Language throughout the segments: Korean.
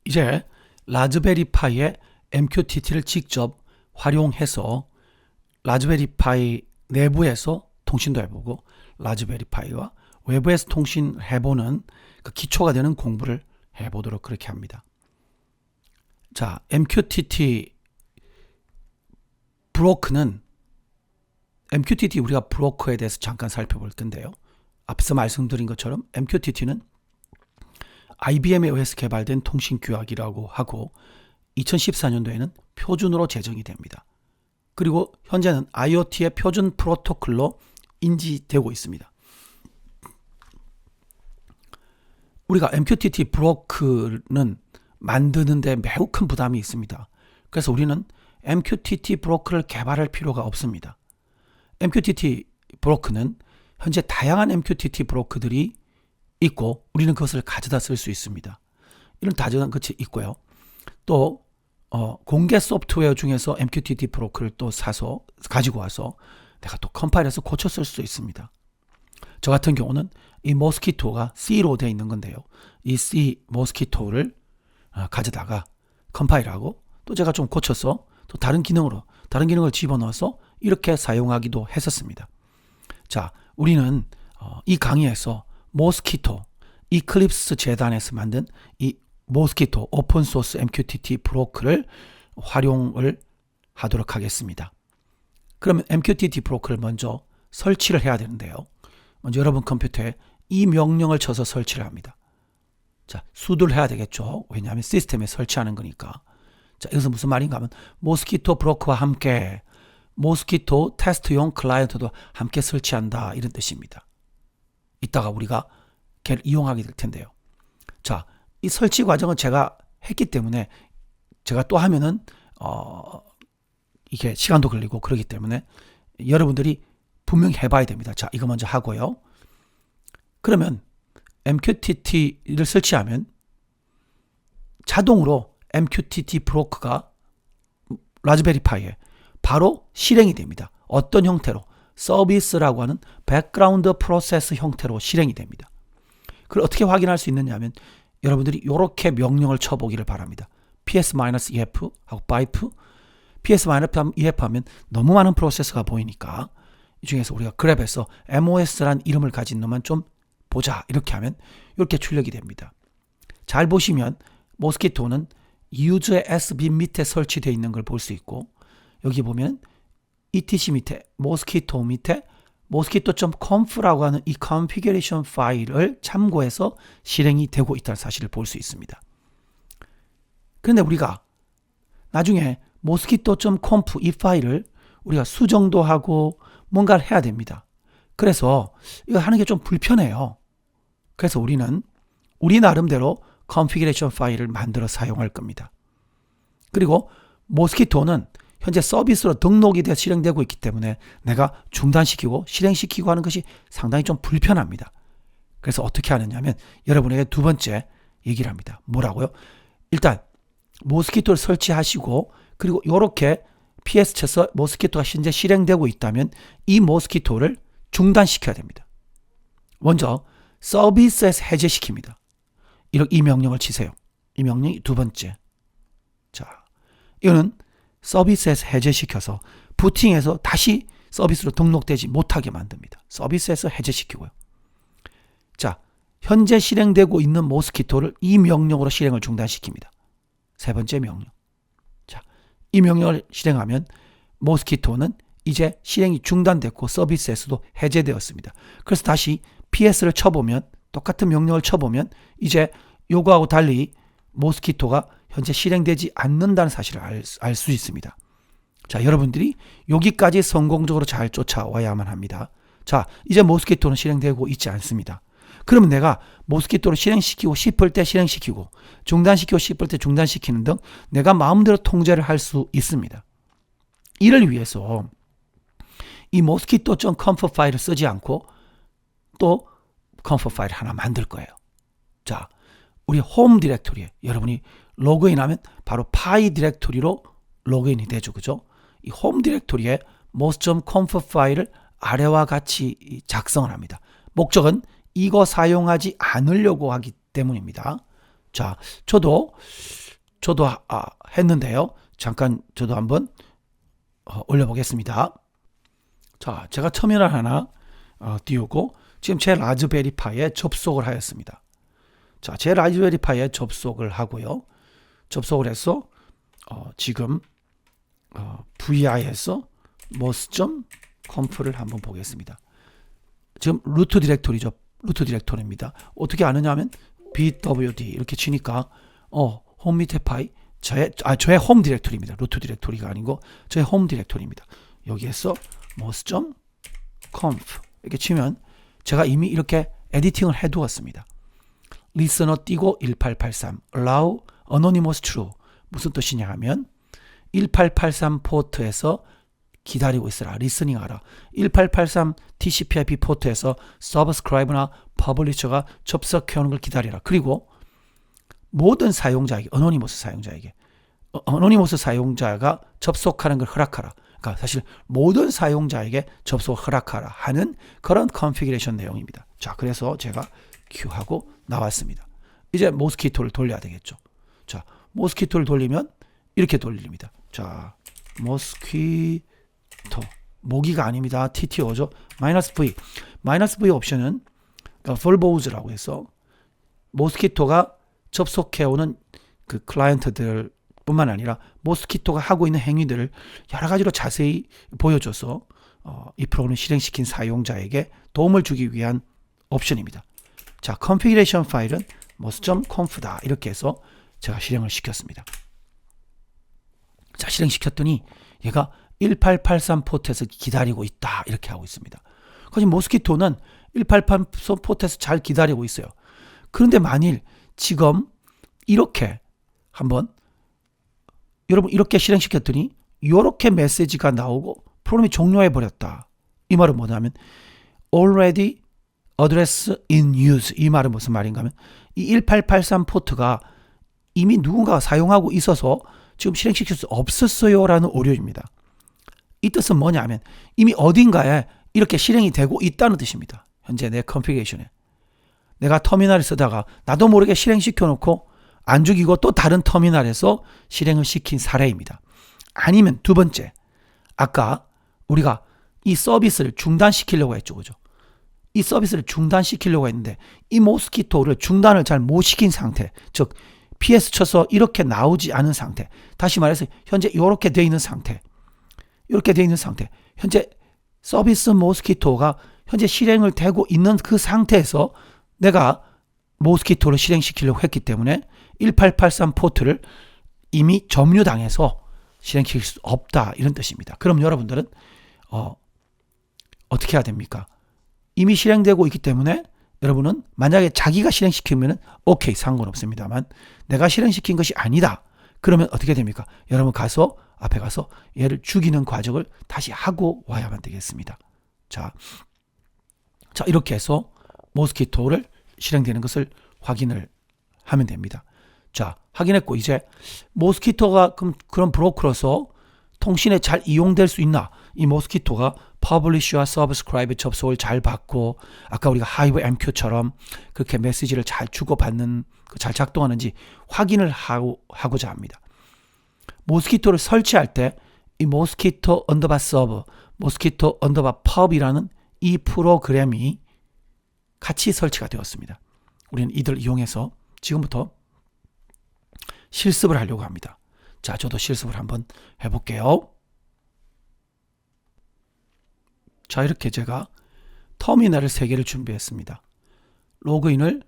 이제 라즈베리파이의 MQTT를 직접 활용해서 라즈베리파이 내부에서 통신도 해보고 라즈베리파이와 외부에서 통신해보는 그 기초가 되는 공부를 해보도록 그렇게 합니다. 자, MQTT 브로커는 MQTT 우리가 브로커에 대해서 잠깐 살펴볼 건데요. 앞서 말씀드린 것처럼 MQTT는 IBM에 의해서 개발된 통신규약이라고 하고 2014년도에는 표준으로 제정이 됩니다. 그리고 현재는 IoT의 표준 프로토콜로 인지되고 있습니다. 우리가 MQTT 브로커는 만드는데 매우 큰 부담이 있습니다. 그래서 우리는 MQTT 브로커를 개발할 필요가 없습니다. MQTT 브로커는 현재 다양한 MQTT 브로커들이 있고 우리는 그것을 가져다 쓸 수 있습니다. 이런 다양한 것이 있고요. 또 공개 소프트웨어 중에서 MQTT 브로커를 또 사서 가지고 와서 내가 또 컴파일해서 고쳐 쓸 수 있습니다. 저 같은 경우는 이 모스키토가 C로 되어 있는 건데요. 이 C 모스키토를 가져다가 컴파일하고 또 제가 좀 고쳐서 또 다른 기능을 집어넣어서 이렇게 사용하기도 했었습니다. 자, 우리는 이 강의에서 모스키토, 이클립스 재단에서 만든 이 모스키토 오픈소스 MQTT 브로커를 활용을 하도록 하겠습니다. 그러면 MQTT 브로커를 먼저 설치를 해야 되는데요. 먼저 여러분 컴퓨터에 이 명령을 쳐서 설치를 합니다. 자, 수도를 해야 되겠죠. 왜냐하면 시스템에 설치하는 거니까. 자, 이것은 무슨 말인가 하면 모스키토 브로커와 함께 모스키토 테스트용 클라이언트도 함께 설치한다 이런 뜻입니다. 이따가 우리가 걔를 이용하게 될 텐데요. 자, 이 설치 과정은 제가 했기 때문에 제가 또 하면은 이게 시간도 걸리고 그러기 때문에 여러분들이 분명히 해봐야 됩니다. 자, 이거 먼저 하고요. 그러면 MQTT를 설치하면 자동으로 MQTT 브로커가 라즈베리파이에 바로 실행이 됩니다. 어떤 형태로? 서비스라고 하는 백그라운드 프로세스 형태로 실행이 됩니다. 그걸 어떻게 확인할 수 있느냐 하면 여러분들이 이렇게 명령을 쳐보기를 바랍니다. ps-ef 하고 pipe ps-ef 하면 너무 많은 프로세스가 보이니까 이 중에서 우리가 그랩에서 MOS란 이름을 가진 놈만 좀 보자 이렇게 하면 이렇게 출력이 됩니다. 잘 보시면 모스키토는 유저의 SB 밑에 설치되어 있는 걸 볼 수 있고 여기 보면 etc 밑에 모스키토 밑에 mosquito.conf라고 하는 이 configuration 파일을 참고해서 실행이 되고 있다는 사실을 볼 수 있습니다. 그런데 우리가 나중에 mosquito.conf 이 파일을 우리가 수정도 하고 뭔가를 해야 됩니다. 그래서 이거 하는 게 좀 불편해요. 그래서 우리는 우리 나름대로 configuration 파일을 만들어 사용할 겁니다. 그리고 모스키토는 현재 서비스로 등록이 되어 실행되고 있기 때문에 내가 중단시키고 실행시키고 하는 것이 상당히 좀 불편합니다. 그래서 어떻게 하느냐 하면 여러분에게 두 번째 얘기를 합니다. 뭐라고요? 일단 모스키토를 설치하시고 그리고 이렇게 PS 쳐서 모스키토가 현재 실행되고 있다면 이 모스키토를 중단시켜야 됩니다. 먼저 서비스에서 해제시킵니다. 이 명령을 치세요. 이 명령이 두 번째. 자, 이거는 서비스에서 해제시켜서 부팅해서 다시 서비스로 등록되지 못하게 만듭니다. 서비스에서 해제시키고요. 자, 현재 실행되고 있는 모스키토를 이 명령으로 실행을 중단시킵니다. 세 번째 명령. 자, 이 명령을 실행하면 모스키토는 이제 실행이 중단됐고 서비스에서도 해제되었습니다. 그래서 다시 PS를 쳐보면 똑같은 명령을 쳐보면 이제 요거하고 달리 모스키토가 현재 실행되지 않는다는 사실을 알 수 있습니다. 자, 여러분들이 여기까지 성공적으로 잘 쫓아와야만 합니다. 자, 이제 모스키토는 실행되고 있지 않습니다. 그러면 내가 모스키토를 실행시키고 싶을 때 실행시키고 중단시키고 싶을 때 중단시키는 등 내가 마음대로 통제를 할 수 있습니다. 이를 위해서 이 mosquito.conf 파일을 쓰지 않고 또 conf 파일을 하나 만들 거예요. 자, 우리 홈 디렉토리에 여러분이 로그인하면 바로 파이 디렉토리로 로그인이 되죠. 그죠? 이 홈 디렉토리에 mos.conf 파일을 아래와 같이 작성을 합니다. 목적은 이거 사용하지 않으려고 하기 때문입니다. 자, 저도 했는데요. 잠깐 저도 한번 올려보겠습니다. 자, 제가 터미널 하나 띄우고 지금 제 라즈베리파이에 접속을 하였습니다. 자, 제 라즈베리파이에 접속을 하고요. 접속을 해서 지금 VI에서 mos.conf를 한번 보겠습니다. 지금 루트 디렉토리죠. 루트 디렉토리입니다. 어떻게 아느냐 하면 bwd 이렇게 치니까 홈 밑에 파이 저의 홈 디렉토리입니다. 루트 디렉토리가 아니고 저의 홈 디렉토리입니다. 여기에서 mos.conf 이렇게 치면 제가 이미 이렇게 에디팅을 해 두었습니다. listener 띄고 1883 allow anonymous true 무슨 뜻이냐 하면 1883 포트에서 기다리고 있으라. 리스닝 하라. 1883 TCP/IP 포트에서 서브스크라이브나 퍼블리셔가 접속해오는 걸 기다리라. 그리고 모든 사용자에게 어노니머스 사용자가 접속하는 걸 허락하라. 그러니까 사실 모든 사용자에게 접속을 허락하라 하는 그런 컨피그레이션 내용입니다. 자, 그래서 제가 Q하고 나왔습니다. 이제 모스키토를 돌려야 되겠죠. 자, 모스키토를 돌리면 이렇게 돌립니다. 자, 모스키토 모기가 아닙니다. TTO죠. -V. -V 옵션은 풀보우즈라고 해서 모스키토가 접속해오는 그 클라이언트들 뿐만 아니라 모스키토가 하고 있는 행위들을 여러 가지로 자세히 보여줘서 이 프로그램을 실행시킨 사용자에게 도움을 주기 위한 옵션입니다. 자, 컨피그레이션 파일은 mos.conf다. 이렇게 해서 제가 실행을 시켰습니다. 자, 실행시켰더니 얘가 1883 포트에서 기다리고 있다. 이렇게 하고 있습니다. 그래서 모스키토는 1883 포트에서 잘 기다리고 있어요. 그런데 만일 지금 이렇게 한번 여러분 이렇게 실행시켰더니 이렇게 메시지가 나오고 프로그램이 종료해 버렸다. 이 말은 뭐냐면 already address in use. 이 말은 무슨 말인가 하면 이 1883 포트가 이미 누군가가 사용하고 있어서 지금 실행시킬 수 없었어요 라는 오류입니다. 이 뜻은 뭐냐 하면 이미 어딘가에 이렇게 실행이 되고 있다는 뜻입니다. 현재 내 컨피그레이션에 내가 터미널을 쓰다가 나도 모르게 실행시켜 놓고 안 죽이고 또 다른 터미널에서 실행을 시킨 사례입니다. 아니면 두 번째, 아까 우리가 이 서비스를 중단시키려고 했죠. 그죠? 이 서비스를 중단시키려고 했는데 이 모스키토를 중단을 잘 못 시킨 상태, 즉 PS 쳐서 이렇게 나오지 않은 상태, 다시 말해서 현재 이렇게 되어 있는 상태, 이렇게 되어 있는 상태, 현재 서비스 모스키토가 현재 실행을 되고 있는 그 상태에서 내가 모스키토를 실행시키려고 했기 때문에 1883 포트를 이미 점유당해서 실행시킬 수 없다. 이런 뜻입니다. 그럼 여러분들은 어떻게 해야 됩니까? 이미 실행되고 있기 때문에 여러분은 만약에 자기가 실행시키면 오케이, 상관없습니다만 내가 실행시킨 것이 아니다. 그러면 어떻게 됩니까? 여러분 앞에 가서 얘를 죽이는 과정을 다시 하고 와야만 되겠습니다. 자, 이렇게 해서 모스키토를 실행되는 것을 확인을 하면 됩니다. 자, 확인했고 이제 모스키토가 그런 브로커로서 통신에 잘 이용될 수 있나? 이 모스키토가 퍼블리셔와 서브스크라이브 접속을 잘 받고 아까 우리가 하이브 MQ처럼 그렇게 메시지를 잘 주고받는 잘 작동하는지 확인을 하고자 합니다. 모스키토를 설치할 때 이 모스키토 언더바 서브, 모스키토 언더바 펍이라는 이 프로그램이 같이 설치가 되었습니다. 우리는 이들 이용해서 지금부터 실습을 하려고 합니다. 자, 저도 실습을 한번 해볼게요. 자, 이렇게 제가 터미널을 3개를 준비했습니다. 로그인을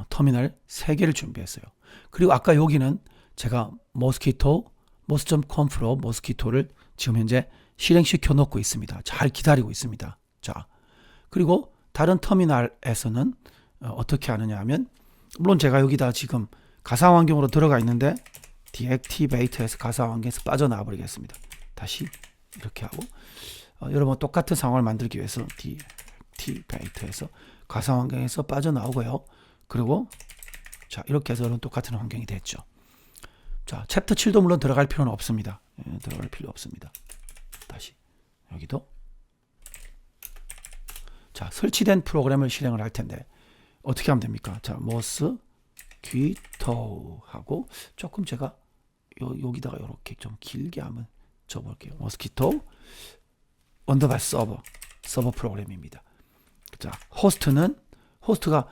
터미널 3개를 준비했어요. 그리고 아까 여기는 제가 mos.conf로 모스키토를 지금 현재 실행시켜 놓고 있습니다. 잘 기다리고 있습니다. 자, 그리고 다른 터미널에서는 어떻게 하느냐 하면 물론 제가 여기다 지금 가상 환경으로 들어가 있는데 deactivate에서 가상 환경에서 빠져나와 버리겠습니다. 다시 이렇게 하고 여러분 똑같은 상황을 만들기 위해서 deactivate에서 가상 환경에서 빠져나오고요. 그리고 자, 이렇게 해서 똑같은 환경이 됐죠. 자, 챕터 7도 물론 들어갈 필요는 없습니다. 들어갈 필요 없습니다. 다시 여기도 자, 설치된 프로그램을 실행을 할 텐데 어떻게 하면 됩니까? 자, mosquito 모스키토하고 조금 제가 여기다가 이렇게 좀 길게 한번 줘볼게요. 모스키토 언더바 서버 프로그램입니다. 자, 호스트가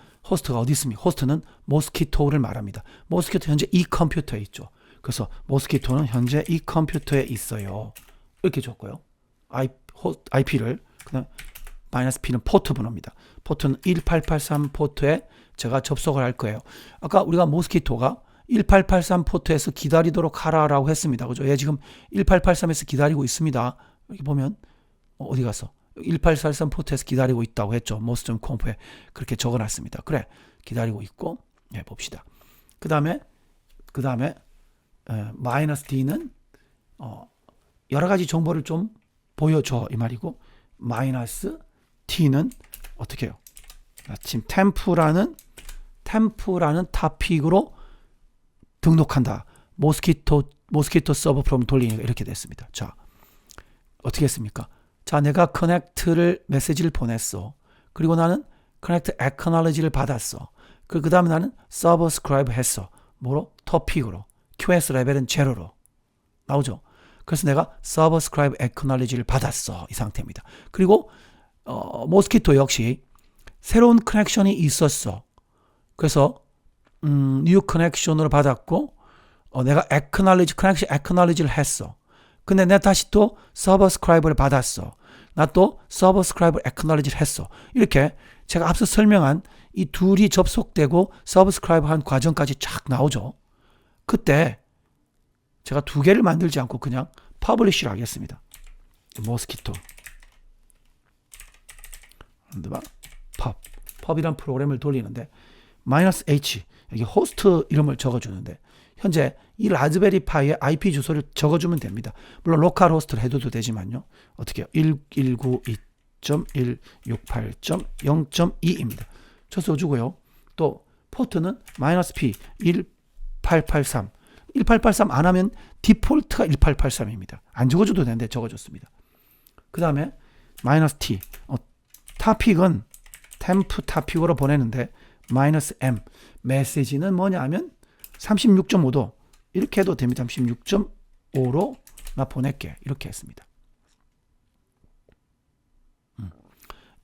어디 있습니까? 호스트는 모스키토를 말합니다. 모스키토 현재 이 컴퓨터에 있죠. 그래서 모스키토는 현재 이 컴퓨터에 있어요. 이렇게 줬고요. IP를 그다음 -P는 포트 번호입니다. 포트는 1883 포트에 제가 접속을 할 거예요. 아까 우리가 모스키토가 1883 포트에서 기다리도록 하라라고 했습니다. 그죠? 얘 지금 1883에서 기다리고 있습니다. 여기 보면 어디 갔어? 1883 포트에서 기다리고 있다고 했죠. most.conf에 그렇게 적어놨습니다. 그래, 기다리고 있고, 봅시다. 그 다음에 -D는 여러 가지 정보를 좀 보여줘 이 말이고, -T는 어떻게 해요? 지금 템프라는 타픽으로 등록한다. 모스키토 서버 프롬 돌리니까 이렇게 됐습니다. 자, 어떻게 했습니까? 자, 내가 connect를 메시지를 보냈어. 그리고 나는 connect acknowledge를 받았어. 그 다음에 나는 subscribe 했어. 뭐로? 토픽으로. QS 레벨은 제로로 나오죠. 그래서 내가 subscribe acknowledge를 받았어. 이 상태입니다. 그리고 모스키토 역시 새로운 커넥션이 있었어. 그래서 new connection으로 받았고 내가 connection acknowledge를 했어. 근데 내가 다시 또 subscribe를 받았어. 나 또 subscribe acknowledge를 했어. 이렇게 제가 앞서 설명한 이 둘이 접속되고 subscribe 한 과정까지 쫙 나오죠. 그때 제가 두 개를 만들지 않고 그냥 publish를 하겠습니다. 모스키토 pub이란 프로그램을 돌리는데 -H 여기 호스트 이름을 적어주는데 현재 이 라즈베리 파이의 IP 주소를 적어주면 됩니다. 물론 로컬 호스트를 해도 되지만요. 어떻게 해요? 192.168.0.2입니다. 저 써주고요. 또 포트는 -P 1883 1883 안 하면 디폴트가 1883입니다. 안 적어줘도 되는데 적어줬습니다. 그 다음에 -T 타픽은 템프 타픽으로 보내는데 -M 메시지는 뭐냐 하면 36.5도 이렇게 해도 됩니다. 36.5로 나 보낼게 이렇게 했습니다.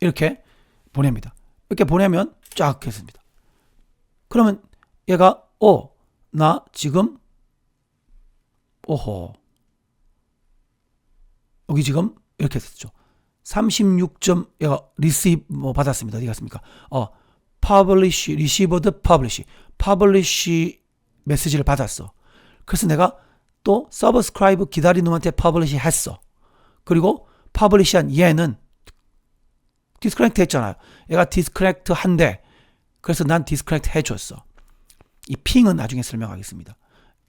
이렇게 보냅니다. 이렇게 보내면 쫙 했습니다. 그러면 얘가 나 지금 여기 지금 이렇게 됐죠. 36점 얘가 리시브 받았습니다. 어디 갔습니까? publish received publish 메시지를 받았어. 그래서 내가 또 subscribe 기다리는 놈한테 publish 했어. 그리고 publish한 얘는 disconnect 했잖아요. 얘가 disconnect 한대. 그래서 난 disconnect 해줬어. 이 핑은 나중에 설명하겠습니다.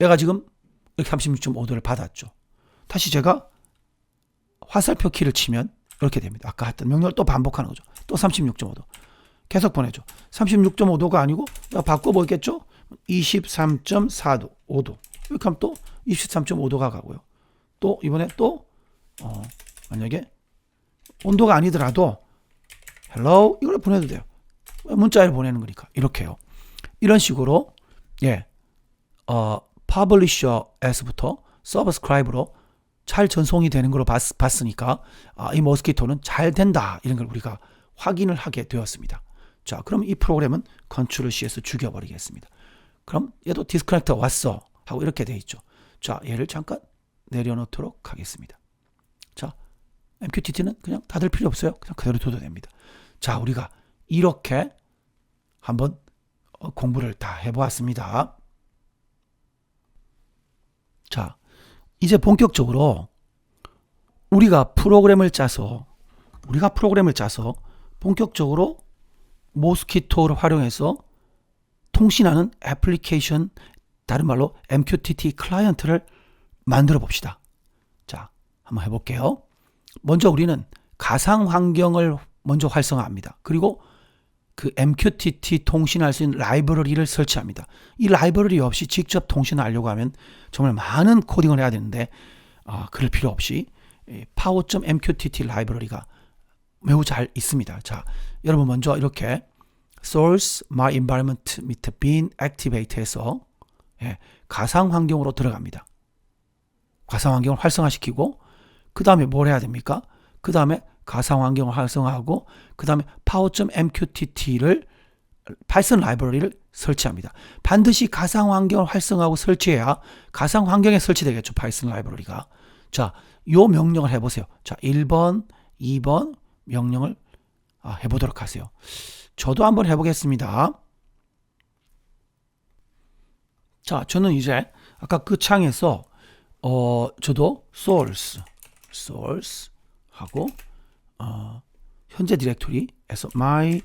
얘가 지금 이렇게 36.5도를 받았죠. 다시 제가 화살표 키를 치면 이렇게 됩니다. 아까 했던 명령을 또 반복하는 거죠. 또 36.5도. 계속 보내죠. 36.5도가 아니고 내가 바꿔보겠죠. 23.4도, 5도. 이렇게 하면 또 23.5도가 가고요. 또 이번에 또 만약에 온도가 아니더라도 hello 이걸 보내도 돼요. 문자를 보내는 거니까 이렇게요. 이런 식으로 publisher as부터 subscribe로 잘 전송이 되는 걸로 봤으니까 이 모스키토는 잘 된다 이런 걸 우리가 확인을 하게 되었습니다. 자, 그럼 이 프로그램은 컨트롤 C에서 죽여버리겠습니다. 그럼 얘도 디스커넥터 왔어 하고 이렇게 돼 있죠. 자, 얘를 잠깐 내려놓도록 하겠습니다. 자, MQTT는 그냥 닫을 필요 없어요. 그냥 그대로 둬도 됩니다. 자, 우리가 이렇게 한번 공부를 다 해보았습니다. 자, 이제 본격적으로 우리가 프로그램을 짜서 본격적으로 모스키토를 활용해서 통신하는 애플리케이션, 다른 말로 MQTT 클라이언트를 만들어 봅시다. 자, 한번 해볼게요. 먼저 우리는 가상 환경을 먼저 활성화합니다. 그리고 그 MQTT 통신할 수 있는 라이브러리를 설치합니다. 이 라이브러리 없이 직접 통신하려고 하면 정말 많은 코딩을 해야 되는데 그럴 필요 없이 power.mqtt 라이브러리가 매우 잘 있습니다. 자, 여러분 먼저 이렇게 source my environment 밑에 bin activate 해서 가상 환경으로 들어갑니다. 가상 환경을 활성화시키고 그 다음에 뭘 해야 됩니까? 그 다음에 가상 환경을 활성화하고 그 다음에 power.mqtt를 파이썬 라이브러리를 설치합니다. 반드시 가상 환경을 활성화하고 설치해야 가상 환경에 설치되겠죠. 파이썬 라이브러리가. 자, 요 명령을 해보세요. 자, 1번, 2번 명령을 해보도록 하세요. 저도 한번 해보겠습니다. 자, 저는 이제 아까 그 창에서 저도 source 하고 현재 디렉토리에서 my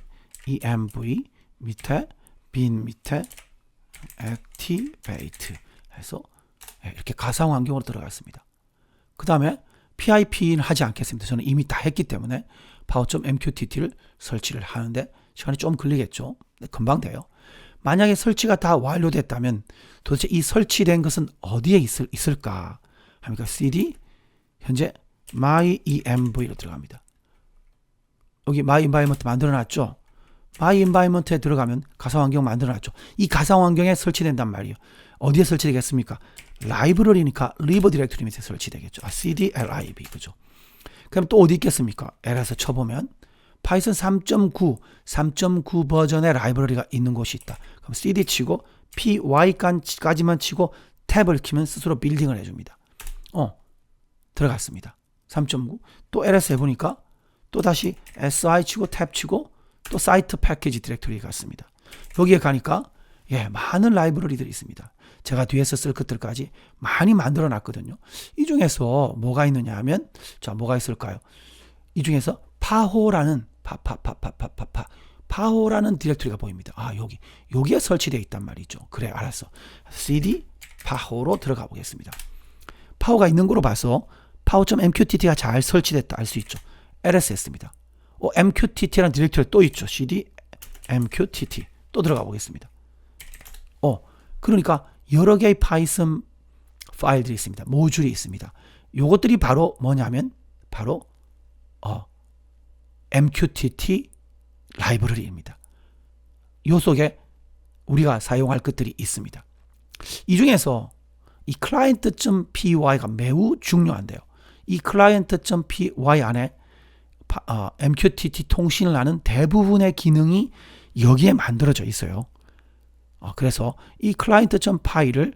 env 밑에 bin 밑에 activate 해서 이렇게 가상 환경으로 들어갔습니다. 그 다음에 PIP는 하지 않겠습니다. 저는 이미 다 했기 때문에 power.mqtt를 설치를 하는데 시간이 좀 걸리겠죠. 금방 돼요. 만약에 설치가 다 완료됐다면 도대체 이 설치된 것은 어디에 있을까 하니까 cd 현재 my env로 들어갑니다. 여기 my environment 만들어놨죠. my environment에 들어가면 가상 환경 만들어놨죠. 이 가상 환경에 설치된단 말이에요. 어디에 설치되겠습니까? 라이브러리니까 리버 디렉토리 밑에 설치되겠죠. cd lib 그죠. 그럼 또 어디 있겠습니까? l에서 쳐보면 파이썬 3.9 버전의 라이브러리가 있는 곳이 있다. 그럼 cd 치고 py까지만 치고 탭을 키면 스스로 빌딩을 해줍니다. 들어갔습니다. 3.9 또 ls 해보니까 또 다시 si 치고 탭 치고 또 사이트 패키지 디렉토리에 갔습니다. 여기에 가니까 많은 라이브러리들이 있습니다. 제가 뒤에서 쓸 것들까지 많이 만들어 놨거든요. 이 중에서 뭐가 있느냐 하면 자, 뭐가 있을까요? 이 중에서 파호라는 파호라는 디렉토리가 보입니다. 여기에 설치되어 있단 말이죠. 그래, 알았어. cd 파호로 들어가 보겠습니다. 파호가 있는 거로 봐서 power.mqtt가 잘 설치됐다 알 수 있죠. ls 했습니다. mqtt라는 디렉토리 또 있죠. cd mqtt 또 들어가 보겠습니다. 그러니까 여러 개의 파이썬 파일들이 있습니다. 모듈이 있습니다. 요것들이 바로 뭐냐면 바로 mqtt 라이브러리입니다. 요 속에 우리가 사용할 것들이 있습니다. 이 중에서 이 client.py가 매우 중요한데요. 이 client.py 안에 mqtt 통신을 하는 대부분의 기능이 여기에 만들어져 있어요. 그래서 이 client.py를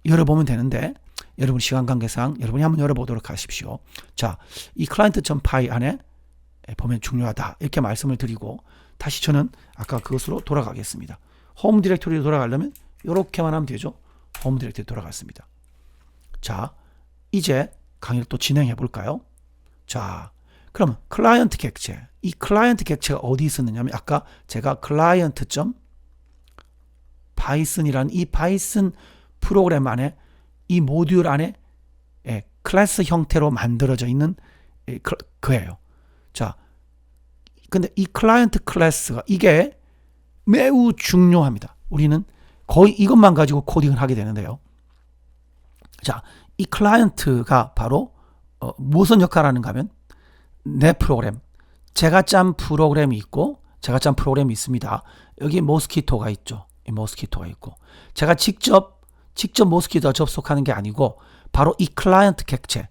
열어보면 되는데 여러분 시간 관계상 여러분이 한번 열어보도록 하십시오. 자, 이 client.py 안에 보면 중요하다 이렇게 말씀을 드리고 다시 저는 아까 그것으로 돌아가겠습니다. 홈 디렉토리로 돌아가려면 이렇게만 하면 되죠. 홈 디렉토리 돌아갔습니다. 자, 이제 강의를 또 진행해 볼까요? 자, 그럼 클라이언트 객체, 이 클라이언트 객체가 어디 있었느냐면 아까 제가 client.python이라는 이 파이썬 프로그램 안에 이 모듈 안에 클래스 형태로 만들어져 있는 그예요. 자, 근데 이 클라이언트 클래스가 이게 매우 중요합니다. 우리는 거의 이것만 가지고 코딩을 하게 되는데요. 자, 이 클라이언트가 바로 무슨 역할을 하는가 하면 내 프로그램, 제가 짠 프로그램이 있고 제가 짠 프로그램이 있습니다. 여기 모스키토가 있죠. 이 모스키토가 있고 제가 직접 모스키토와 접속하는 게 아니고 바로 이 클라이언트 객체,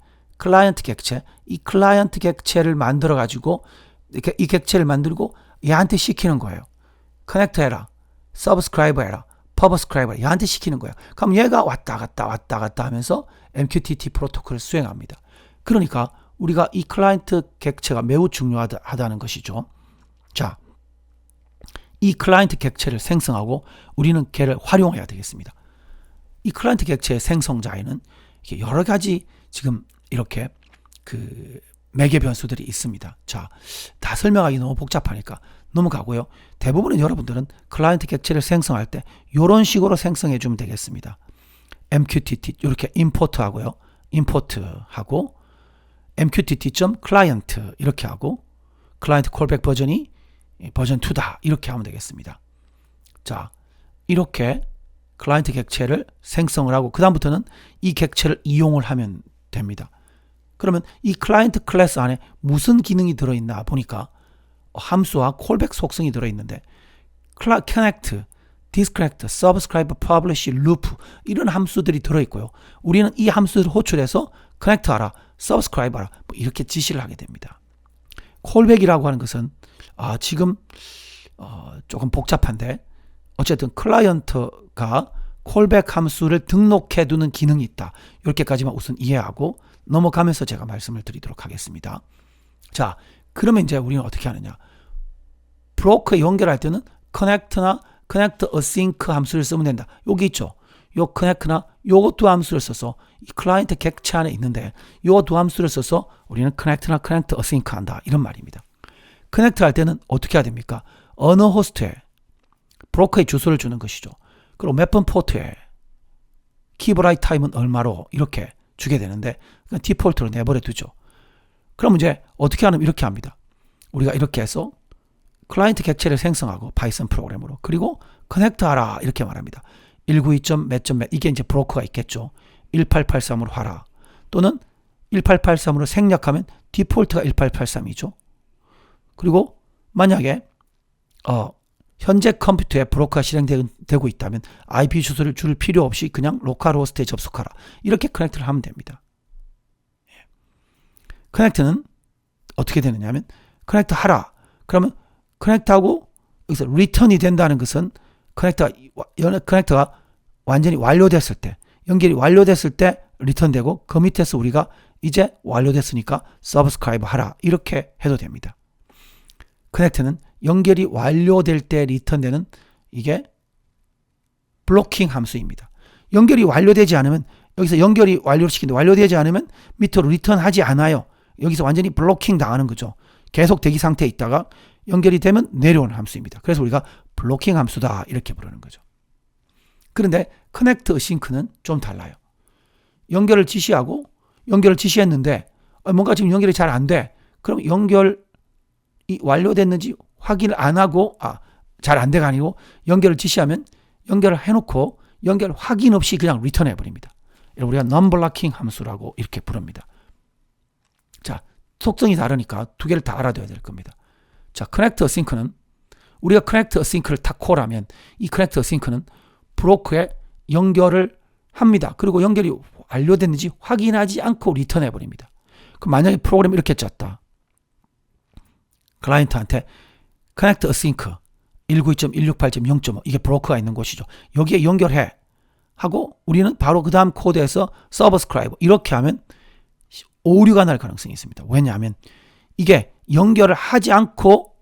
이 클라이언트 객체를 만들어 가지고 이 객체를 만들고 얘한테 시키는 거예요. 커넥트 해라, 서브스크라이브 해라, 퍼브스크라이브 해라. 얘한테 시키는 거예요. 그럼 얘가 왔다 갔다 하면서 MQTT 프로토콜을 수행합니다. 그러니까 우리가 이 클라이언트 객체가 매우 중요하다는 것이죠. 자, 이 클라이언트 객체를 생성하고 우리는 걔를 활용해야 되겠습니다. 이 클라이언트 객체의 생성자에는 여러 가지 지금 이렇게 그 매개 변수들이 있습니다. 자, 다 설명하기 너무 복잡하니까 넘어가고요. 대부분의 여러분들은 클라이언트 객체를 생성할 때 이런 식으로 생성해 주면 되겠습니다. MQTT 이렇게 임포트하고요. 임포트하고 mqtt.client 이렇게 하고 클라이언트 콜백 버전이 버전 2다 이렇게 하면 되겠습니다. 자, 이렇게 클라이언트 객체를 생성을 하고 그 다음부터는 이 객체를 이용을 하면 됩니다. 그러면 이 클라이언트 클래스 안에 무슨 기능이 들어있나 보니까 함수와 콜백 속성이 들어있는데 connect, disconnect, subscribe, publish, loop 이런 함수들이 들어있고요. 우리는 이 함수를 호출해서 connect 하라, subscribe 하라 뭐 이렇게 지시를 하게 됩니다. 콜백이라고 하는 것은 지금 조금 복잡한데 어쨌든 클라이언트가 콜백 함수를 등록해 두는 기능이 있다. 이렇게까지만 우선 이해하고 넘어가면서 제가 말씀을 드리도록 하겠습니다. 자, 그러면 이제 우리는 어떻게 하느냐. 브로커에 연결할 때는 connect나 connect async 함수를 쓰면 된다. 여기 있죠. 요 connect나 요거 두 함수를 써서 이 클라이언트 객체 안에 있는데 요 두 함수를 써서 우리는 connect나 connect async 한다. 이런 말입니다. connect 할 때는 어떻게 해야 됩니까? 어느 호스트에 브로커의 주소를 주는 것이죠. 그리고 몇 번 포트에 키브라이트 타임은 얼마로 이렇게 주게 되는데 디폴트로 내버려 두죠. 그럼 이제 어떻게 하냐면 이렇게 합니다. 우리가 이렇게 해서 클라이언트 객체를 생성하고 파이썬 프로그램으로 그리고 커넥트 하라 이렇게 말합니다. 192. 몇 이게 이제 브로커가 있겠죠. 1883으로 하라 또는 1883으로 생략하면 디폴트가 1883이죠. 그리고 만약에 현재 컴퓨터에 브로커가 실행되고 있다면 IP 주소를 줄 필요 없이 그냥 로컬 호스트에 접속하라. 이렇게 커넥트를 하면 됩니다. 커넥트는 어떻게 되느냐 하면 커넥트 하라. 그러면 커넥트하고 여기서 리턴이 된다는 것은 커넥터가 완전히 완료됐을 때 연결이 완료됐을 때 리턴되고 그 밑에서 우리가 이제 완료됐으니까 서브스크라이브 하라. 이렇게 해도 됩니다. 커넥트는 연결이 완료될 때 리턴되는 이게 블로킹 함수입니다. 연결이 완료되지 않으면 여기서 연결이 완료시키는데 완료되지 않으면 밑으로 리턴하지 않아요. 여기서 완전히 블로킹 당하는 거죠. 계속 대기 상태에 있다가 연결이 되면 내려오는 함수입니다. 그래서 우리가 블로킹 함수다 이렇게 부르는 거죠. 그런데 connect async는 좀 달라요. 연결을 지시했는데 뭔가 지금 연결이 잘 안 돼. 그럼 연결이 완료됐는지 확인을 안 하고 잘 안 돼가 아니고 연결을 지시하면 연결을 해놓고 연결 확인 없이 그냥 리턴해 버립니다. 우리가 non-blocking 함수라고 이렇게 부릅니다. 자, 속성이 다르니까 두 개를 다 알아둬야 될 겁니다. 자, connect async는 우리가 connect async를 다 콜하면 이 connect async는 브로커에 연결을 합니다. 그리고 연결이 완료됐는지 확인하지 않고 리턴해 버립니다. 그럼 만약에 프로그램이 이렇게 짰다. 클라이언트한테 connect async 192.168.0.5 이게 브로커가 있는 곳이죠. 여기에 연결해 하고 우리는 바로 그 다음 코드에서 subscribe 이렇게 하면 오류가 날 가능성이 있습니다. 왜냐하면 이게 연결을 하지 않고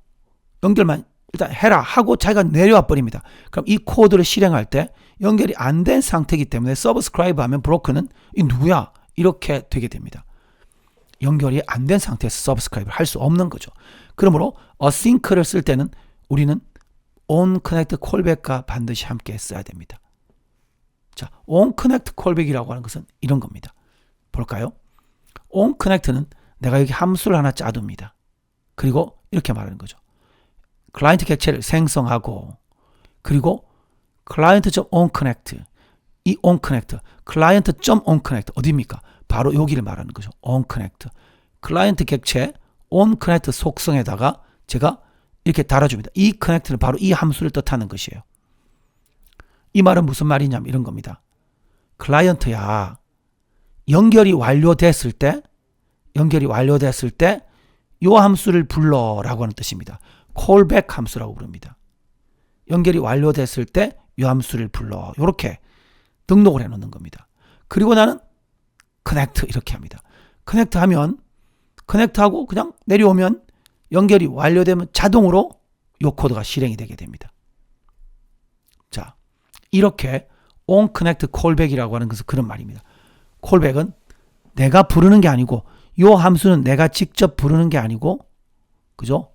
연결만 일단 해라 하고 자기가 내려와 버립니다. 그럼 이 코드를 실행할 때 연결이 안 된 상태이기 때문에 subscribe 하면 브로커는 이 누구야? 이렇게 되게 됩니다. 연결이 안 된 상태에서 subscribe를 할 수 없는 거죠. 그러므로 async를 쓸 때는 우리는 on connect callback과 반드시 함께 써야 됩니다. 자, on connect callback이라고 하는 것은 이런 겁니다. 볼까요? on connect는 내가 여기 함수를 하나 짜둡니다. 그리고 이렇게 말하는 거죠. 클라이언트 객체를 생성하고 그리고 client.onConnect 이 onConnect client.onConnect 어디입니까? 바로 여기를 말하는 거죠. onConnect 클라이언트 객체 onConnect 속성에다가 제가 이렇게 달아줍니다. 이 connect는 바로 이 함수를 뜻하는 것이에요. 이 말은 무슨 말이냐면 이런 겁니다. 클라이언트야 연결이 완료됐을 때 이 함수를 불러라고 하는 뜻입니다. callback 함수라고 부릅니다. 연결이 완료됐을 때 이 함수를 불러 이렇게 등록을 해놓는 겁니다. 그리고 나는 connect 이렇게 합니다. connect 하면 connect하고 그냥 내려오면 연결이 완료되면 자동으로 이 코드가 실행이 되게 됩니다. 자, 이렇게 on connect callback이라고 하는 것은 그런 말입니다. callback은 내가 부르는 게 아니고 이 함수는 내가 직접 부르는 게 아니고 그죠?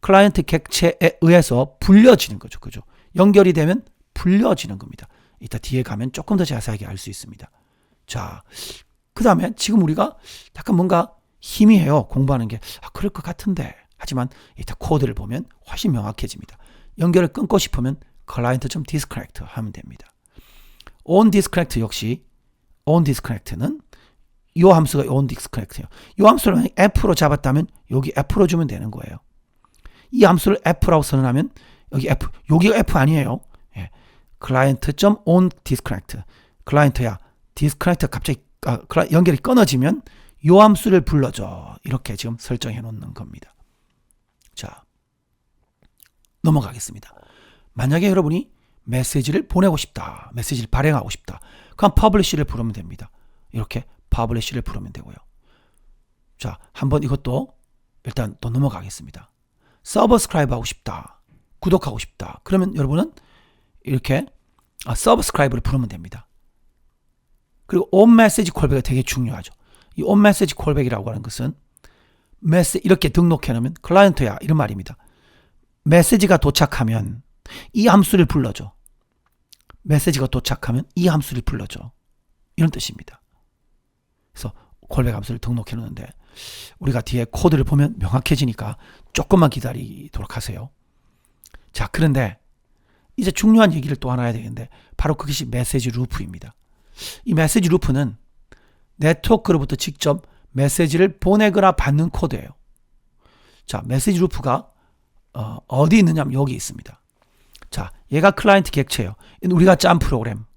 클라이언트 객체에 의해서 불려지는 거죠. 그죠? 연결이 되면 불려지는 겁니다. 이따 뒤에 가면 조금 더 자세하게 알 수 있습니다. 자, 그 다음에 지금 우리가 약간 뭔가 희미해요. 공부하는 게. 그럴 것 같은데. 하지만 이따 코드를 보면 훨씬 명확해집니다. 연결을 끊고 싶으면 client.disconnect 하면 됩니다. on disconnect 역시 on disconnect는 이 함수가 on disconnect예요. 이 함수를 만약 f로 잡았다면 여기 f로 주면 되는 거예요. 이 함수를 f라고 선언하면 여기 F, 여기가 F 아니에요. 예. client.onDisconnect. 클라이언트야, 디스커넥트 갑자기 연결이 끊어지면 요 함수를 불러줘. 이렇게 지금 설정해 놓는 겁니다. 자, 넘어가겠습니다. 만약에 여러분이 메시지를 보내고 싶다. 메시지를 발행하고 싶다. 그럼 publish를 부르면 됩니다. 이렇게 publish를 부르면 되고요. 자, 한번 이것도 일단 또 넘어가겠습니다. subscribe 하고 싶다. 구독하고 싶다. 그러면 여러분은 이렇게 subscribe를 부르면 됩니다. 그리고 on message callback이 되게 중요하죠. 이 on message callback이라고 하는 것은 이렇게 등록해 놓으면 클라이언트야 이런 말입니다. 메시지가 도착하면 이 함수를 불러줘. 메시지가 도착하면 이 함수를 불러줘. 이런 뜻입니다. 그래서 콜백 함수를 등록해 놓는데 우리가 뒤에 코드를 보면 명확해지니까 조금만 기다리도록 하세요. 자, 그런데 이제 중요한 얘기를 또 하나 해야 되겠는데 바로 그것이 메시지 루프입니다. 이 메시지 루프는 네트워크로부터 직접 메시지를 보내거나 받는 코드예요. 자, 메시지 루프가 어디 있느냐면 여기 있습니다. 자, 얘가 클라이언트 객체예요. 우리가 짠 프로그램에서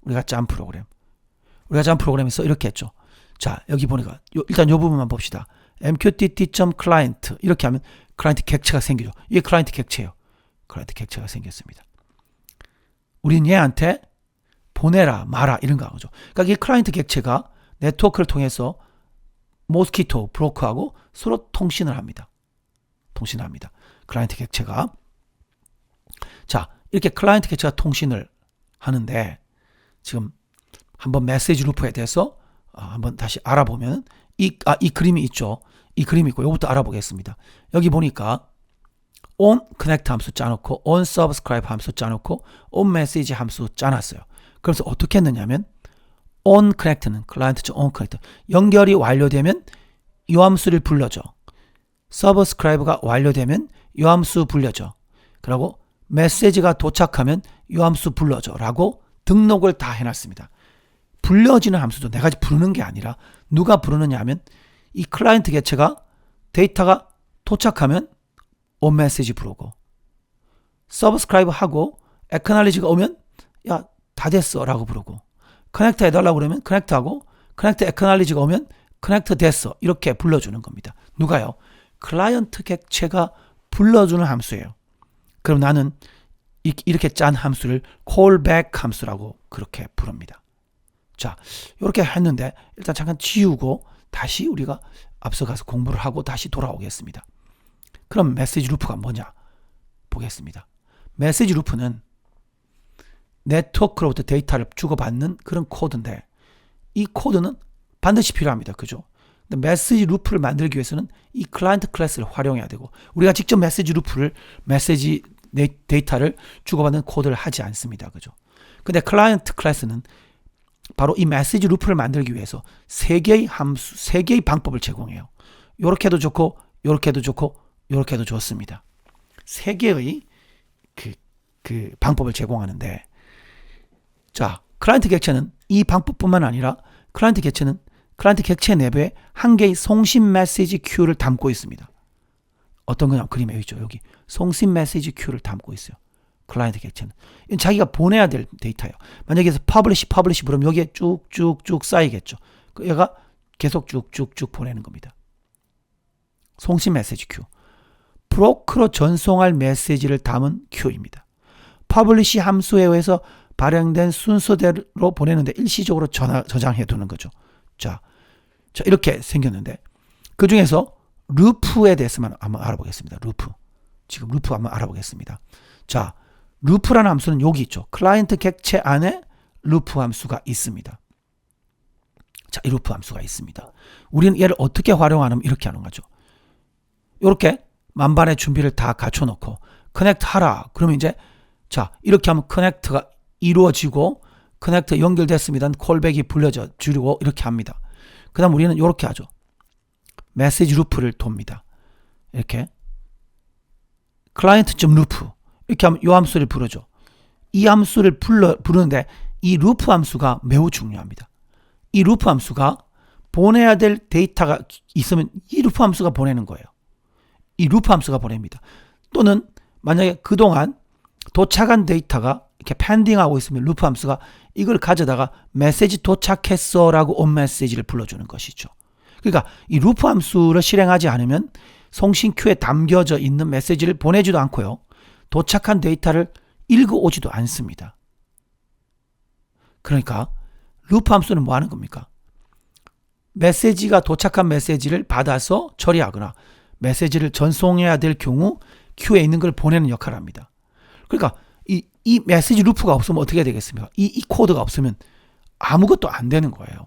이렇게 했죠. 자, 여기 보니까 일단 이 부분만 봅시다. mqtt.client 이렇게 하면 클라이언트 객체가 생기죠. 이게 클라이언트 객체예요. 클라이언트 객체가 생겼습니다. 우린 얘한테 보내라 마라 이런 거 하죠. 그러니까 이 클라이언트 객체가 네트워크를 통해서 모스키토 브로커하고 서로 통신을 합니다. 클라이언트 객체가. 자, 이렇게 클라이언트 객체가 통신을 하는데 지금 한번 메시지 루프에 대해서 한번 다시 알아보면 이 그림이 있죠. 이 그림이 있고 이것부터 알아보겠습니다. 여기 보니까 on connect 함수 짜놓고 on subscribe 함수 짜놓고 on message 함수 짜놨어요. 그래서 어떻게 했느냐면 on connect는 client.on connect 연결이 완료되면 이 함수를 불러줘. subscribe가 완료되면 이 함수 불려줘. 그리고 메시지가 도착하면 이 함수 불러줘 라고 등록을 다 해놨습니다. 불려지는 함수도 내가 부르는 게 아니라 누가 부르느냐 하면 이 클라이언트 객체가 데이터가 도착하면 on message 부르고 subscribe 하고 acknowledge가 오면 야 다 됐어 라고 부르고 connect 해달라고 그러면 connect 하고 connect acknowledge가 오면 connect 됐어 이렇게 불러주는 겁니다. 누가요? 클라이언트 객체가 불러주는 함수예요. 그럼 나는 이렇게 짠 함수를 callback 함수라고 그렇게 부릅니다. 자, 이렇게 했는데 일단 잠깐 지우고 다시 우리가 앞서가서 공부를 하고 다시 돌아오겠습니다. 그럼 메시지 루프가 뭐냐 보겠습니다. 메시지 루프는 네트워크로부터 데이터를 주고받는 그런 코드인데 이 코드는 반드시 필요합니다. 그죠? 근데 메시지 루프를 만들기 위해서는 이 클라이언트 클래스를 활용해야 되고 우리가 직접 메시지 데이터를 주고받는 코드를 하지 않습니다. 그죠? 근데 클라이언트 클래스는 바로 이 메시지 루프를 만들기 위해서 세 개의 함수, 세 개의 방법을 제공해요. 요렇게도 좋고 요렇게도 좋고 요렇게도 좋습니다. 세 개의 그 방법을 제공하는데 자, 클라이언트 객체는 이 방법뿐만 아니라 클라이언트 객체 내부에 한 개의 송신 메시지 큐를 담고 있습니다. 어떤 거냐? 그림에 있죠. 여기 송신 메시지 큐를 담고 있어요. 클라이언트 객체는. 이건 자기가 보내야 될 데이터예요. 만약에 publish 부르면 여기에 쭉쭉쭉 쌓이겠죠. 얘가 계속 쭉쭉쭉 보내는 겁니다. 송신 메시지 큐. 브로커로 전송할 메시지를 담은 큐입니다. publish 함수에 의해서 발행된 순서대로 보내는데 일시적으로 저장해 두는 거죠. 자, 이렇게 생겼는데 그 중에서 루프에 대해서만 한번 알아보겠습니다. 지금 루프 한번 알아보겠습니다. 자, 루프라는 함수는 여기 있죠. 클라이언트 객체 안에 루프 함수가 있습니다. 자, 이 루프 함수가 있습니다. 우리는 얘를 어떻게 활용하냐면 이렇게 하는 거죠. 이렇게 만반의 준비를 다 갖춰놓고 커넥트 하라. 그러면 이제 자, 이렇게 하면 커넥트가 이루어지고 커넥트 연결됐습니다. 콜백이 불려져 주고 이렇게 합니다. 그 다음 우리는 이렇게 하죠. 메시지 루프를 돕니다. 이렇게 client.루프 이렇게 하면 이 함수를 부르죠. 이 함수를 부르는데 이 루프 함수가 매우 중요합니다. 이 루프 함수가 보내야 될 데이터가 있으면 이 루프 함수가 보내는 거예요. 이 루프 함수가 보냅니다. 또는 만약에 그동안 도착한 데이터가 이렇게 펜딩하고 있으면 루프 함수가 이걸 가져다가 메시지 도착했어 라고 onMessage를 불러주는 것이죠. 그러니까 이 루프 함수를 실행하지 않으면 송신 큐에 담겨져 있는 메시지를 보내지도 않고요. 도착한 데이터를 읽어오지도 않습니다. 그러니까 루프 함수는 뭐 하는 겁니까? 메시지가 도착한 메시지를 받아서 처리하거나 메시지를 전송해야 될 경우 큐에 있는 걸 보내는 역할을 합니다. 그러니까 이 메시지 루프가 없으면 어떻게 되겠습니까? 이 코드가 없으면 아무것도 안 되는 거예요.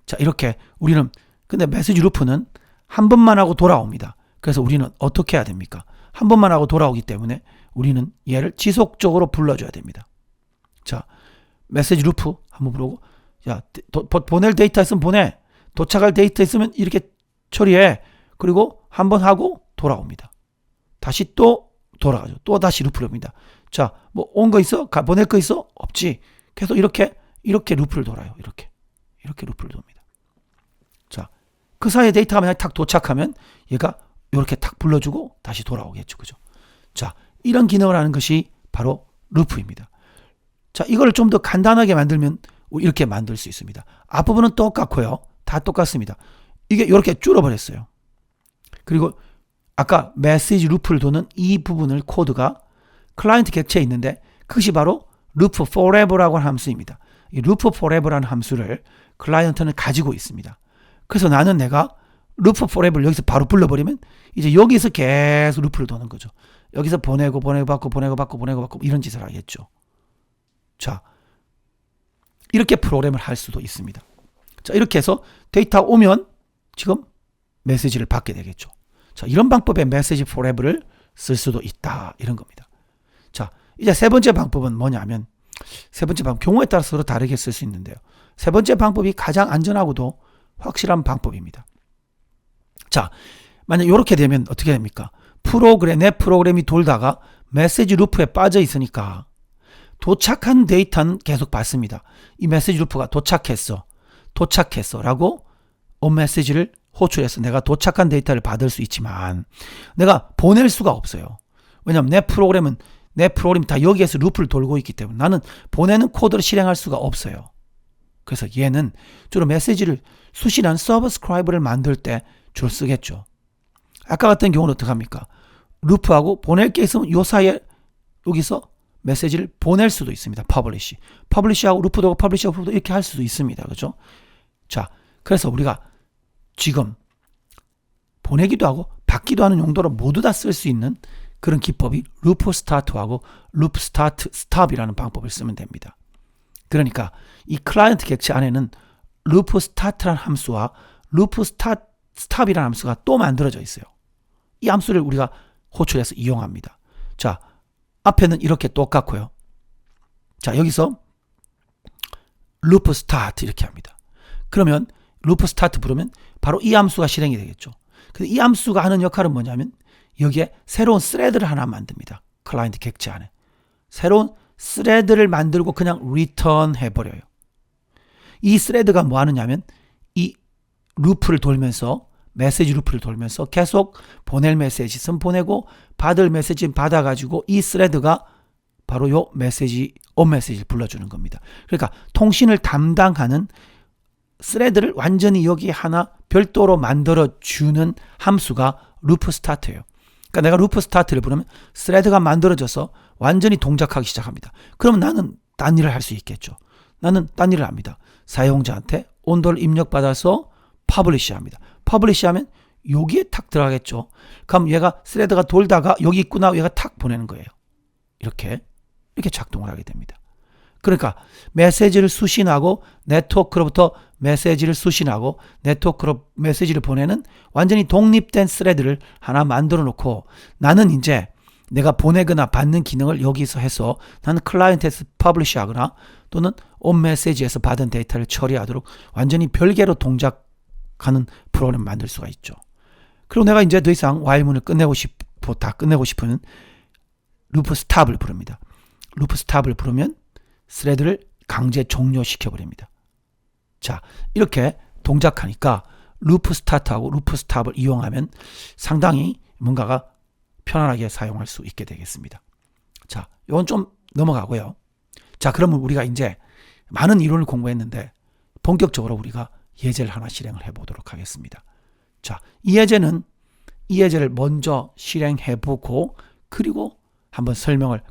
자, 이렇게 우리는 근데 메시지 루프는 한 번만 하고 돌아옵니다. 그래서 우리는 어떻게 해야 됩니까? 한 번만 하고 돌아오기 때문에 우리는 얘를 지속적으로 불러줘야 됩니다. 자, 메시지 루프 한번 부르고, 야, 보낼 데이터 있으면 보내. 도착할 데이터 있으면 이렇게 처리해. 그리고 한 번 하고 돌아옵니다. 다시 또 돌아가죠. 또 다시 루프를 합니다. 자, 뭐 온 거 있어? 보낼 거 있어? 없지. 계속 이렇게 루프를 돌아요. 이렇게 루프를 돕니다. 자, 그 사이에 데이터가 만약 탁 도착하면 얘가 이렇게 탁 불러주고 다시 돌아오겠죠. 그죠? 자, 이런 기능을 하는 것이 바로 루프입니다. 자, 이걸 좀 더 간단하게 만들면 이렇게 만들 수 있습니다. 앞부분은 똑같고요. 다 똑같습니다. 이게 이렇게 줄어버렸어요. 그리고 아까 메시지 루프를 도는 이 부분을 코드가 클라이언트 객체에 있는데 그것이 바로 loop forever라고 하는 함수입니다. 이 loop forever라는 함수를 클라이언트는 가지고 있습니다. 그래서 나는 내가 loop forever를 여기서 바로 불러버리면 이제 여기서 계속 루프를 도는 거죠. 여기서 보내고 받고 이런 짓을 하겠죠. 자, 이렇게 프로그램을 할 수도 있습니다. 자, 이렇게 해서 데이터 오면 지금 메시지를 받게 되겠죠. 자, 이런 방법의 메시지 forever를 쓸 수도 있다. 이런 겁니다. 자, 이제 세 번째 방법은 뭐냐면, 세 번째 방법, 경우에 따라 서로 다르게 쓸 수 있는데요. 세 번째 방법이 가장 안전하고도 확실한 방법입니다. 자, 만약 이렇게 되면 어떻게 됩니까? 내 프로그램이 돌다가 메시지 루프에 빠져 있으니까 도착한 데이터는 계속 받습니다. 이 메시지 루프가 도착했어 라고 onMessage를 호출해서 내가 도착한 데이터를 받을 수 있지만 내가 보낼 수가 없어요. 왜냐하면 내 프로그램이 다 여기에서 루프를 돌고 있기 때문에 나는 보내는 코드를 실행할 수가 없어요. 그래서 얘는 주로 메시지를 수신한 서브스크라이브를 만들 때 주로 쓰겠죠. 아까 같은 경우는 어떻게 합니까? 루프하고 보낼 게 있으면 요 사이에 여기서 메시지를 보낼 수도 있습니다. 퍼블리시하고 루프도 퍼블리시하고 루프도 이렇게 할 수도 있습니다. 그렇죠? 자, 그래서 우리가 지금 보내기도 하고 받기도 하는 용도로 모두 다 쓸 수 있는 그런 기법이 루프 스타트하고 루프 스타트 스탑이라는 방법을 쓰면 됩니다. 그러니까 이 클라이언트 객체 안에는 루프 스타트라는 함수와 루프 스탑이라는 함수가 또 만들어져 있어요. 이 함수를 우리가 호출해서 이용합니다. 자, 앞에는 이렇게 똑같고요. 자, 여기서 루프 스타트 이렇게 합니다. 그러면 루프 스타트 부르면 바로 이 함수가 실행이 되겠죠. 근데 이 함수가 하는 역할은 뭐냐면 여기에 새로운 스레드를 하나 만듭니다. 클라이언트 객체 안에. 새로운 스레드를 만들고 그냥 리턴 해버려요. 이 스레드가 뭐 하느냐면 이 루프를 돌면서 메시지 루프를 돌면서 계속 보낼 메시지 있으면 보내고 받을 메시지는 받아가지고 이 스레드가 바로 요 메시지, onMessage를 불러주는 겁니다. 그러니까 통신을 담당하는 스레드를 완전히 여기 하나 별도로 만들어주는 함수가 루프 스타트예요. 그러니까 내가 루프 스타트를 부르면 스레드가 만들어져서 완전히 동작하기 시작합니다. 그러면 나는 딴 일을 할 수 있겠죠. 나는 딴 일을 합니다. 사용자한테 온도를 입력받아서 퍼블리시 합니다. 퍼블리시 하면 여기에 탁 들어가겠죠. 그럼 얘가 스레드가 돌다가 여기 있구나 얘가 탁 보내는 거예요. 이렇게 작동을 하게 됩니다. 그러니까 메시지를 수신하고 네트워크로부터 메시지를 수신하고 네트워크로 메시지를 보내는 완전히 독립된 스레드를 하나 만들어 놓고 나는 이제 내가 보내거나 받는 기능을 여기서 해서 나는 클라이언트에서 퍼블리시 하거나 또는 onMessage에서 받은 데이터를 처리하도록 완전히 별개로 동작하는 프로그램을 만들 수가 있죠. 그리고 내가 이제 더 이상 while문을 다 끝내고 싶으면 루프 스탑을 부릅니다. 루프 스탑을 부르면 스레드를 강제 종료시켜 버립니다. 자, 이렇게 동작하니까 루프 스타트하고 루프 스탑을 이용하면 상당히 뭔가가 편안하게 사용할 수 있게 되겠습니다. 자, 이건 좀 넘어가고요. 자, 그러면 우리가 이제 많은 이론을 공부했는데 본격적으로 우리가 예제를 하나 실행을 해보도록 하겠습니다. 자, 이 예제를 먼저 실행해보고 그리고 한번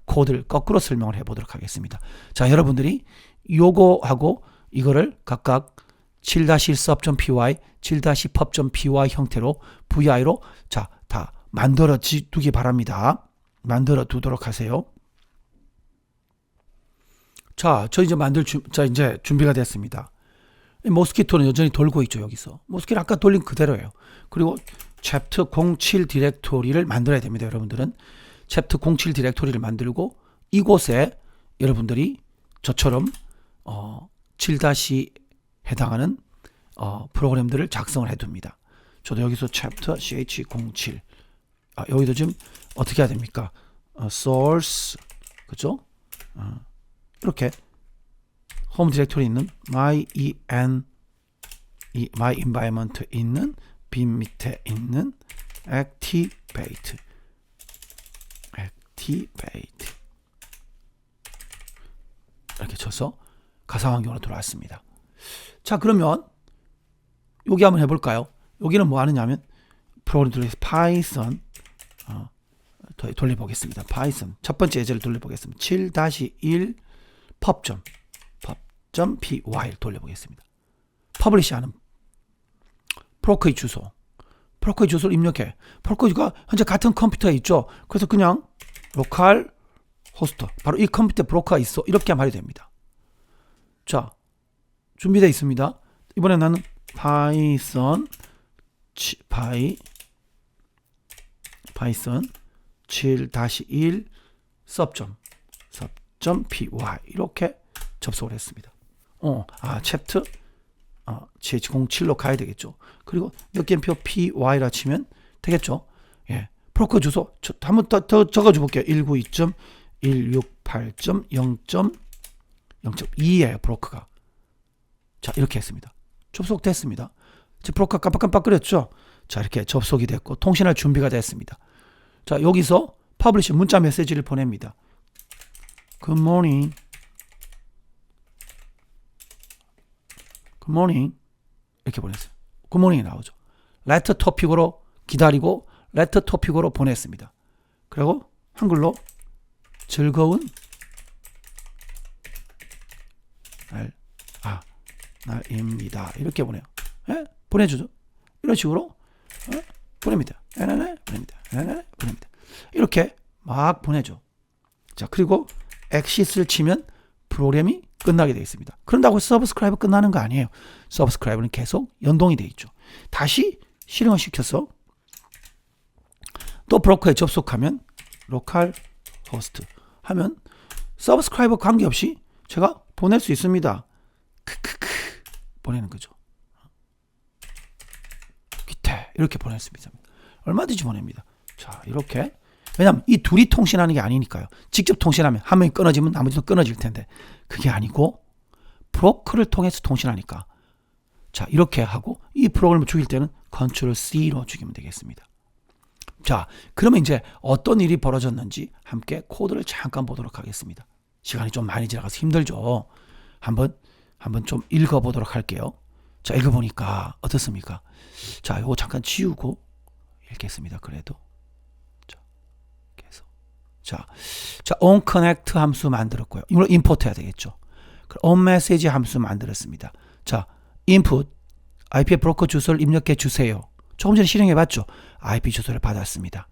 코드를 거꾸로 설명을 해보도록 하겠습니다. 자, 여러분들이 요거하고 이거를 각각 7-1sub.py, 7-pub.py 형태로 VI로 자, 다 만들어 두기 바랍니다. 만들어 두도록 하세요. 자, 저 이제 준비가 됐습니다. 모스키토는 여전히 돌고 있죠, 여기서. 모스키토는 아까 돌린 그대로예요. 그리고 챕터 07 디렉토리를 만들어야 됩니다, 여러분들은. 챕터 07 디렉토리를 만들고 이곳에 여러분들이 저처럼 7- 해당하는 프로그램들을 작성을 해둡니다. 저도 여기서 챕터 ch07 여기도 지금 어떻게 해야 됩니까? source 그죠? 이렇게 홈 디렉토리 있는 my environment 있는 bin 밑에 있는 activate 이렇게 쳐서 가상환경으로 들어왔습니다. 자, 그러면 여기 한번 해볼까요? 여기는 뭐 하느냐면 프로그램들에서 파이썬 돌려보겠습니다. 파이썬 첫 번째 예제를 돌려보겠습니다. 7-1 pub.py 돌려보겠습니다. 퍼블리시하는 브로커의 주소를 입력해. 브로커가 현재 같은 컴퓨터에 있죠. 그래서 그냥 로컬 호스트 바로 이 컴퓨터에 브로커가 있어 이렇게 말이 됩니다. 자, 준비되어 있습니다. 이번에 나는 파이썬 7-1 sub.py 이렇게 접속을 했습니다. 챕터 ch07로 가야 되겠죠. 그리고 역겜표 py라 치면 되겠죠. 예. 브로커 주소 한번 더 적어줘 볼게요. 192.168.0.0.2예요, 브로커가. 자, 이렇게 했습니다. 접속됐습니다. 이제 브로커 깜빡깜빡거렸죠. 자, 이렇게 접속이 됐고 통신할 준비가 됐습니다. 자, 여기서 퍼블리시 문자 메시지를 보냅니다. Good morning. 이렇게 보냈어요. 굿모닝이 나오죠. 레터 토픽으로 기다리고 레터 토픽으로 보냈습니다. 그리고 한글로 즐거운 날입니다. 이렇게 보내요. 예? 보내주죠. 이런 식으로 보냅니다. 보냅니다. 이렇게 막 보내죠. 자, 그리고 엑시스를 치면 프로그램이 끝나게 되어 있습니다. 그런다고 서브스크라이브 끝나는 거 아니에요. 서브스크라이브는 계속 연동이 되어 있죠. 다시 실행을 시켜서 또 브로커에 접속하면 로컬 호스트 하면 서브스크라이버 관계없이 제가 보낼 수 있습니다. 크크크 보내는 거죠. 기태 이렇게 보낼 수 있습니다. 얼마든지 보냅니다. 자, 이렇게 왜냐하면 이 둘이 통신하는 게 아니니까요. 직접 통신하면 한 명이 끊어지면 나머지도 끊어질 텐데 그게 아니고 브로커를 통해서 통신하니까 자, 이렇게 하고 이 프로그램을 죽일 때는 Ctrl C로 죽이면 되겠습니다. 자, 그러면 이제 어떤 일이 벌어졌는지 함께 코드를 잠깐 보도록 하겠습니다. 시간이 좀 많이 지나가서 힘들죠. 한번 좀 읽어보도록 할게요. 자, 읽어보니까 어떻습니까? 자, 이거 잠깐 지우고 읽겠습니다. 그래도 자, onConnect 함수 만들었고요. 이걸 임포트 해야 되겠죠. onMessage 함수 만들었습니다. 자, input IP 브로커 주소를 입력해 주세요. 조금 전에 실행해 봤죠. IP 주소를 받았습니다.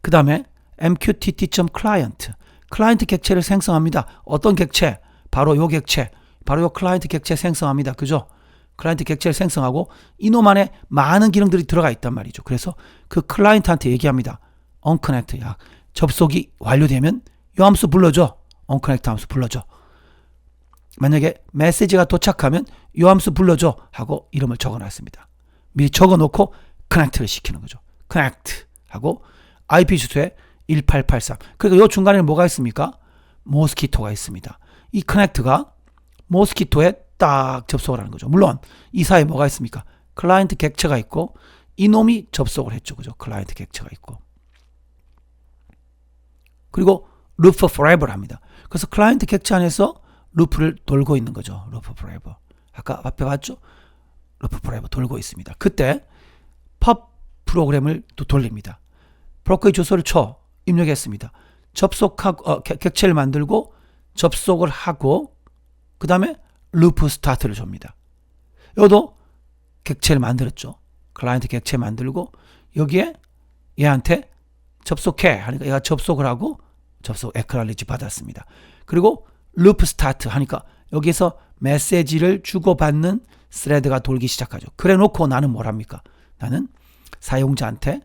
그 다음에 mqtt.client 클라이언트 객체를 생성합니다. 어떤 객체? 바로 요 객체. 바로 요 클라이언트 객체 생성합니다. 그죠? 클라이언트 객체를 생성하고 이놈 안에 많은 기능들이 들어가 있단 말이죠. 그래서 그 클라이언트한테 얘기합니다. onConnect 야 접속이 완료되면 이 함수 불러줘. onConnect 함수 불러줘. 만약에 메시지가 도착하면 이 함수 불러줘 하고 이름을 적어놨습니다. 미리 적어놓고 connect를 시키는 거죠. connect 하고 IP 주소에 1883. 그러니까 이 중간에는 뭐가 있습니까? 모스키토가 있습니다. 이 connect가 모스키토에 딱 접속을 하는 거죠. 물론 이 사이에 뭐가 있습니까? 클라이언트 객체가 있고 이놈이 접속을 했죠. 그죠? 클라이언트 객체가 있고. 그리고 loop forever 합니다. 그래서 클라이언트 객체 안에서 루프를 돌고 있는 거죠. loop forever. 아까 앞에 봤죠? loop forever 돌고 있습니다. 그때 pub 프로그램을 또 돌립니다. 브로커의 주소를 쳐 입력했습니다. 접속하고 객체를 만들고 접속을 하고 그 다음에 루프 스타트를 줍니다. 여기도 객체를 만들었죠. 클라이언트 객체 만들고 여기에 얘한테 접속해 하니까 얘가 접속을 하고 접속 액널리지 받았습니다. 그리고 루프 스타트 하니까 여기서 메시지를 주고받는 스레드가 돌기 시작하죠. 그래 놓고 나는 뭘 합니까? 나는 사용자한테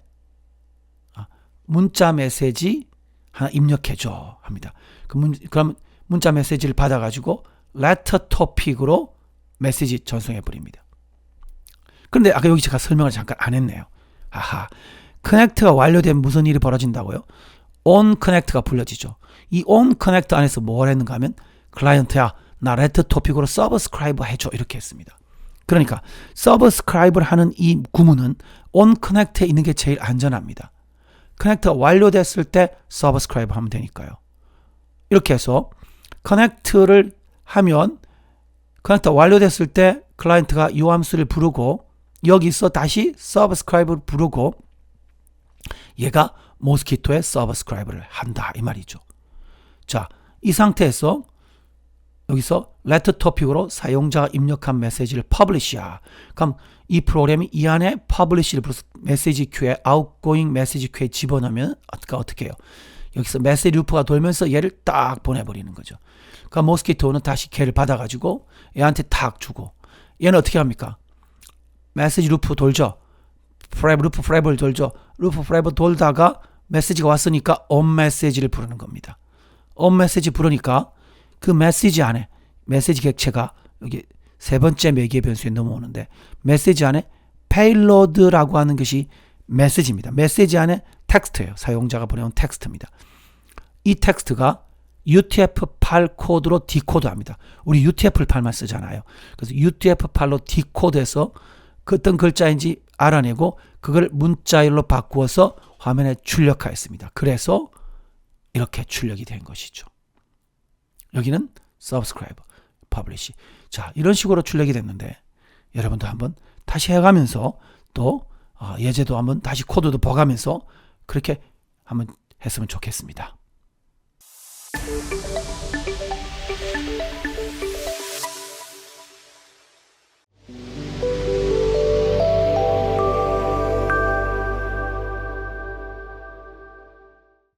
문자 메시지 하나 입력해줘 합니다. 그럼 문자 메시지를 받아가지고 letter topic으로 메시지 전송해 버립니다. 그런데 아까 여기 제가 설명을 잠깐 안 했네요. 아하, 커넥트가 완료되면 무슨 일이 벌어진다고요? on connect가 불려지죠. 이 on connect 안에서 뭘 했는가 하면 클라이언트야 나 letter topic으로 subscribe 해줘 이렇게 했습니다. 그러니까 subscribe를 하는 이 구문은 on connect에 있는 게 제일 안전합니다. 커넥트가 완료됐을 때 subscribe 하면 되니까요. 이렇게 해서 커넥트를 하면 커넥트가 완료됐을 때 클라이언트가 이 함수를 부르고 여기서 다시 subscribe를 부르고 얘가 모스키토에 subscribe를 한다 이 말이죠. 자, 이 상태에서 여기서 letter topic으로 사용자가 입력한 메시지를 publish야. 그럼 이 프로그램이 이 안에 publish를 불러서 메시지 큐에 outgoing 메시지 큐에 집어넣으면 어떻게 해요? 여기서 메시지 루프가 돌면서 얘를 딱 보내버리는 거죠. 그럼 모스키토는 다시 걔를 받아가지고 얘한테 탁 주고 얘는 어떻게 합니까? 메시지 루프 돌죠. 루프 forever 돌죠. 루프 forever 돌다가 메시지가 왔으니까 on 메시지를 부르는 겁니다. on 메시지 부르니까 그 메시지 안에 메시지 객체가 여기 세 번째 매개 변수에 넘어오는데 메시지 안에 payload라고 하는 것이 메시지입니다. 메시지 안에 텍스트예요. 사용자가 보내온 텍스트입니다. 이 텍스트가 UTF-8 코드로 디코드합니다. 우리 UTF-8만 쓰잖아요. 그래서 UTF-8로 디코드해서 그 어떤 글자인지 알아내고 그걸 문자열로 바꾸어서 화면에 출력하였습니다. 그래서 이렇게 출력이 된 것이죠. 여기는 subscribe, publish. 자, 이런 식으로 출력이 됐는데 여러분도 한번 다시 해가면서 또 예제도 한번 다시 코드도 봐가면서 그렇게 한번 했으면 좋겠습니다.